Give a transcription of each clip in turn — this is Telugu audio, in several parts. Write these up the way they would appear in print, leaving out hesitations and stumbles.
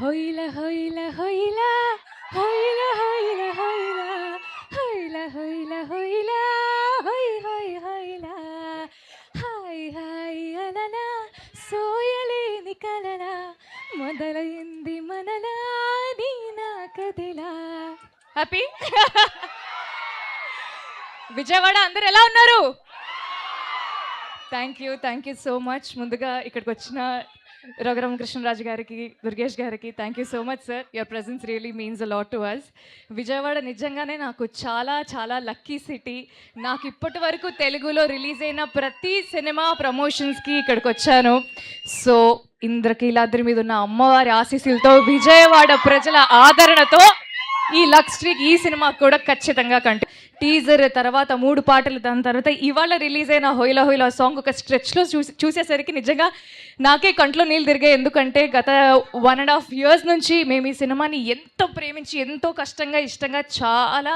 హొయిల హొయిల హొయిల హొయిల హొయిల హొయిల హొయిల హొయిల హొయిల హొయ్ హొయ్ హొయిల హాయ్ హాయ్ అలల సోయలేని కలల మొదలైంది మనలా నీ నా కదిలా. హ్యాపీ విజయవాడ అందరు ఎలా ఉన్నారు? Thank you so much. ముందుగా ఇక్కడికి వచ్చిన రఘురామకృష్ణరాజు గారికి, దుర్గేష్ గారికి thank you so much sir. Your presence really means a lot to us. Vijayawada నిజంగానే నాకు చాలా చాలా లక్కీ సిటీ. నాకు ఇప్పటి వరకు తెలుగులో రిలీజ్ అయిన ప్రతి సినిమా ప్రమోషన్స్కి ఇక్కడికి వచ్చాను. సో ఇంద్రకీలాద్రి మీద ఉన్న అమ్మవారి ఆశీస్సులతో, విజయవాడ ప్రజల ఆదరణతో ఈ లక్ స్ట్రీక్ ఈ సినిమా కూడా ఖచ్చితంగా టీజర్ తర్వాత 3 పాటలు, దాని తర్వాత ఇవాళ రిలీజ్ అయిన హొయిలా హొయిలా సాంగ్ ఒక స్ట్రెచ్లో చూసేసరికి నిజంగా నాకే కంట్లో నీళ్ళు తిరిగాయి. ఎందుకంటే గత 1.5 years నుంచి మేము ఈ సినిమాని ఎంతో ప్రేమించి, ఎంతో కష్టంగా, ఇష్టంగా, చాలా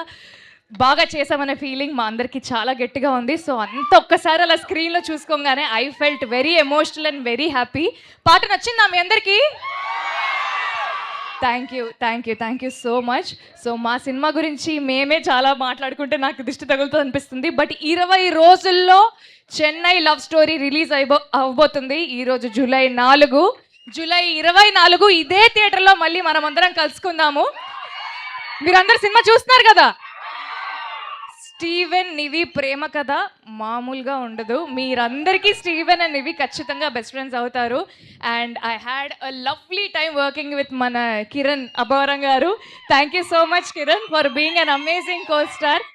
బాగా చేసామనే ఫీలింగ్ మా అందరికీ చాలా గట్టిగా ఉంది. సో అంత ఒక్కసారి అలా స్క్రీన్లో చూసుకోగానే I felt very emotional and very happy. పాట నచ్చిందా మీ అందరికీ? Thank you so much. So మా సినిమా గురించి మేమే చాలా మాట్లాడుకుంటే నాకు దిష్టి తగులుతుంది అనిపిస్తుంది. బట్ 20 రోజుల్లో చెన్నై లవ్ స్టోరీ రిలీజ్ అవ్వబోతుంది. ఈరోజు జూలై 24 ఇదే థియేటర్లో మళ్ళీ మనం అందరం కలుసుకుందాము. మీరందరూ సినిమా చూస్తున్నారు కదా? స్టీవెన్ నివి ప్రేమ కథ మామూలుగా ఉండదు. మీరందరికీ స్టీవెన్ అండ్ నివి ఖచ్చితంగా బెస్ట్ ఫ్రెండ్స్ అవుతారు. And I had a lovely time working with మన కిరణ్ అబ్బవరం గారు. Thank you so much Kiran for being an amazing co star.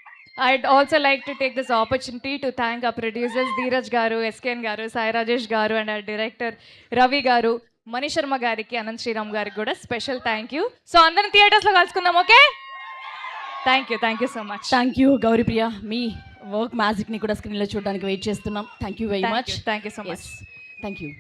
I'd also like to take this opportunity to thank our producers Dheeraj garu, SKN garu, Sai Rajesh garu and our director Ravi garu, Mani Sharma gariki, Anand Sriram gariki kuda special thank you. So andaram theaters lo kalusukundam, okay? Thank you so much. Thank you Gowripriya. మీ వర్క్ మ్యాజిక్ని కూడా స్క్రీన్లో చూడడానికి వెయిట్ చేస్తున్నాం. Thank you very much. Thank you so much. Thank you.